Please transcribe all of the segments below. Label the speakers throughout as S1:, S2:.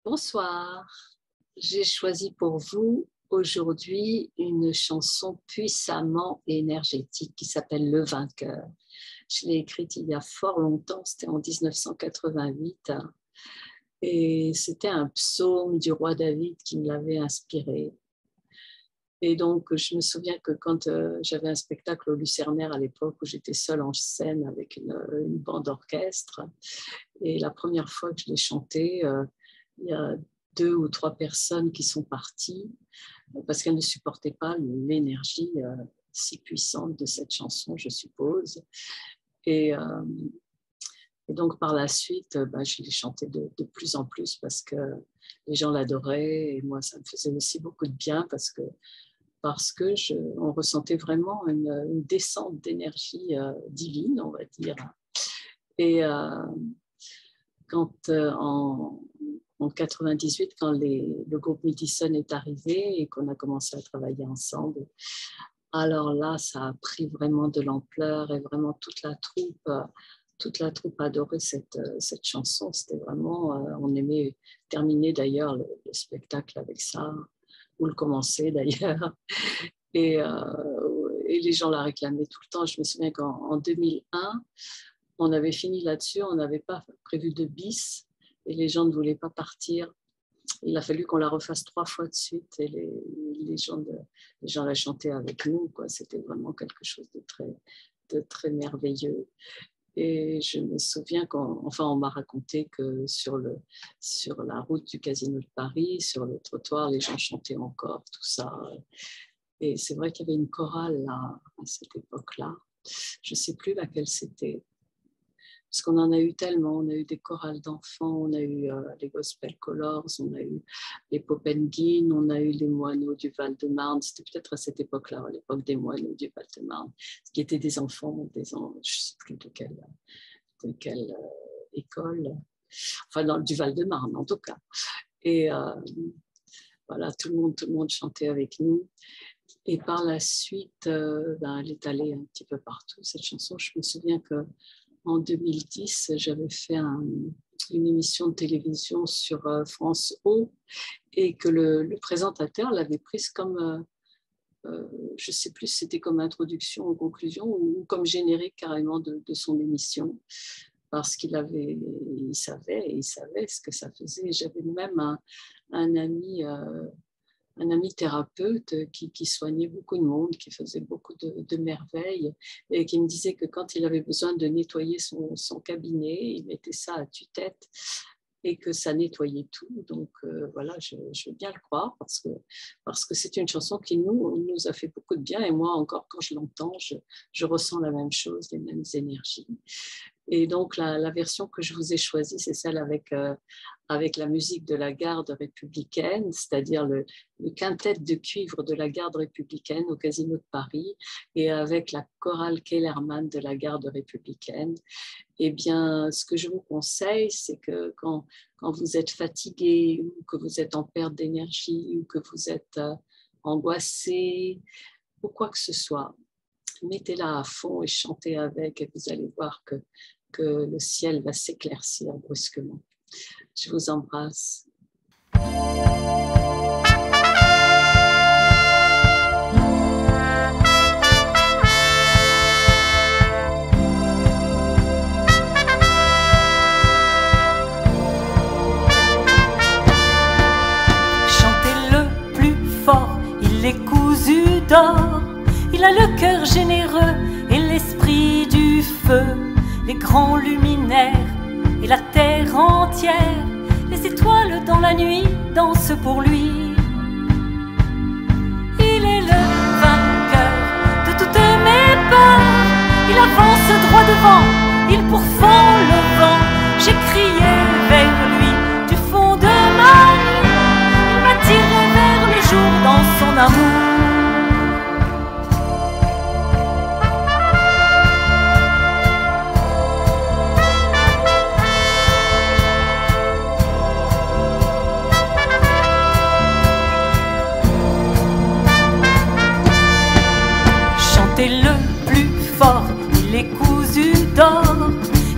S1: Bonsoir, j'ai choisi pour vous aujourd'hui une chanson puissamment énergétique qui s'appelle Le Vainqueur. Je l'ai écrite il y a fort longtemps, c'était en 1988 et c'était un psaume du roi David qui me l'avait inspiré. Et donc, je me souviens que quand j'avais un spectacle au Lucernaire à l'époque où j'étais seule en scène avec une bande d'orchestre, et la première fois que je l'ai chanté, il y a 2 ou 3 personnes qui sont parties parce qu'elles ne supportaient pas l'énergie si puissante de cette chanson, je suppose. Et donc, par la suite, je l'ai chantée de plus en plus parce que les gens l'adoraient et moi, ça me faisait aussi beaucoup de bien parce que on ressentait vraiment une descente d'énergie divine, on va dire. Et quand en 98, quand le groupe Midison est arrivé et qu'on a commencé à travailler ensemble, alors là, ça a pris vraiment de l'ampleur et vraiment toute la troupe adorait cette chanson. C'était vraiment, on aimait terminer d'ailleurs le spectacle avec ça, ou le commencer d'ailleurs. Et les gens la réclamaient tout le temps. Je me souviens qu'en 2001, on avait fini là-dessus, on n'avait pas prévu de bis et les gens ne voulaient pas partir. Il a fallu qu'on la refasse 3 fois de suite et les gens la chantaient avec nous, quoi. C'était vraiment quelque chose de très merveilleux. Et je me souviens on m'a raconté que sur la route du Casino de Paris, sur le trottoir, les gens chantaient encore tout ça. Et c'est vrai qu'il y avait une chorale là, à cette époque-là. Je ne sais plus laquelle c'était. Parce qu'on en a eu tellement. On a eu des chorales d'enfants, on a eu les Gospel Colors, on a eu les Popengin, on a eu les moineaux du Val-de-Marne. C'était peut-être à cette époque-là, à l'époque des moineaux du Val-de-Marne, qui étaient des enfants, je ne sais plus de quelle école, enfin du Val-de-Marne en tout cas. Et voilà, tout le monde chantait avec nous. Et par la suite, elle est allée un petit peu partout, cette chanson. Je me souviens qu'en 2010, j'avais fait une émission de télévision sur France O et que le présentateur l'avait prise comme, je ne sais plus si c'était comme introduction ou conclusion ou comme générique carrément de son émission. Parce qu'il savait ce que ça faisait. J'avais même un ami thérapeute qui soignait beaucoup de monde, qui faisait beaucoup de merveilles et qui me disait que quand il avait besoin de nettoyer son cabinet, il mettait ça à tue-tête et que ça nettoyait tout. Donc voilà, je veux bien le croire parce que c'est une chanson qui nous a fait beaucoup de bien et moi encore quand je l'entends, je ressens la même chose, les mêmes énergies. Et donc, la version que je vous ai choisie, c'est celle avec la musique de la garde républicaine, c'est-à-dire le quintet de cuivre de la garde républicaine au Casino de Paris et avec la chorale Kellerman de la garde républicaine. Eh bien, ce que je vous conseille, c'est que quand vous êtes fatigué ou que vous êtes en perte d'énergie ou que vous êtes angoissé ou quoi que ce soit, mettez-la à fond et chantez avec et vous allez voir que le ciel va s'éclaircir brusquement. Je vous embrasse.
S2: Chantez-le plus fort, il est cousu d'or. Il a le cœur généreux et l'esprit du feu, les grands luminaires et la terre entière, les étoiles dans la nuit dansent pour lui. Il est le vainqueur de toutes mes peurs, il avance droit devant, il pourfend le vent. J'ai crié vers lui du fond de ma nuit, il m'a tiré vers le jour dans son amour. Le plus fort, il est cousu d'or,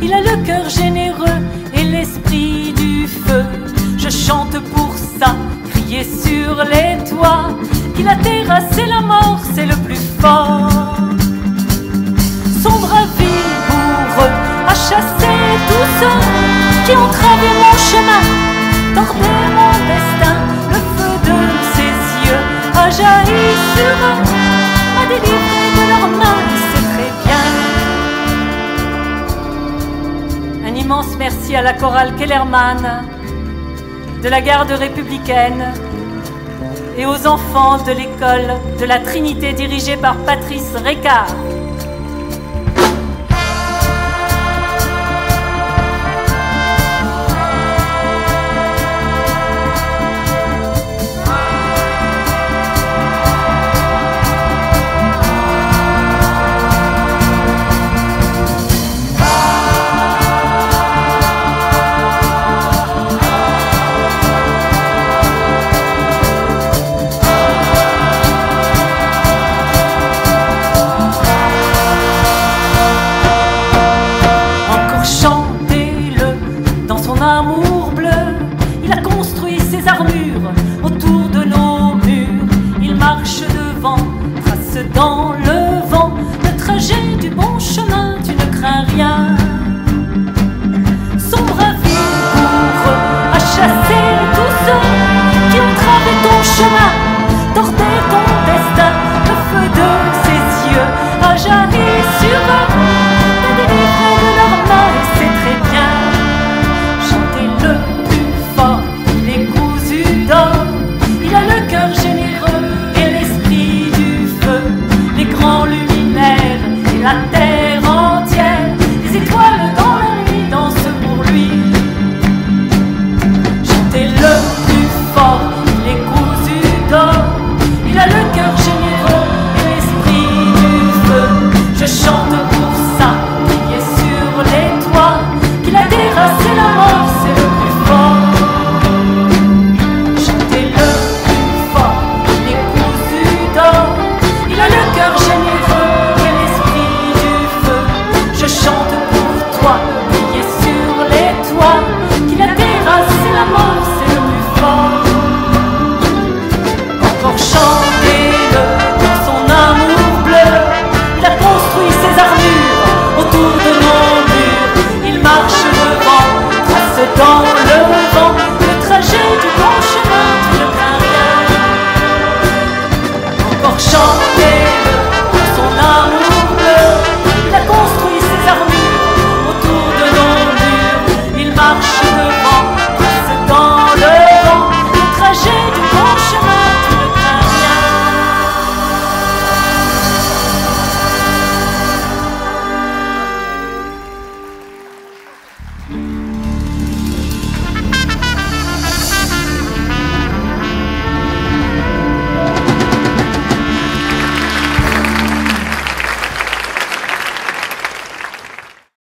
S2: il a le cœur généreux et l'esprit chante pour ça, crier sur les toits, qui la terrasse et la mort, c'est le plus fort. Son bras vigoureux a chassé tous ceux qui ont travé mon chemin, tordu mon destin. Le feu de ses yeux a jailli sur eux, m'a délivré de leurs mains, c'est très bien. Un immense merci à la chorale Kellerman, de la garde républicaine et aux enfants de l'école de la Trinité dirigée par Patrice Récard. Autour de nos murs, il marche devant, trace dans le vent le trajet du bon chemin, tu ne crains rien. Son bras vigoureux a chassé tous ceux qui ont travé ton chemin.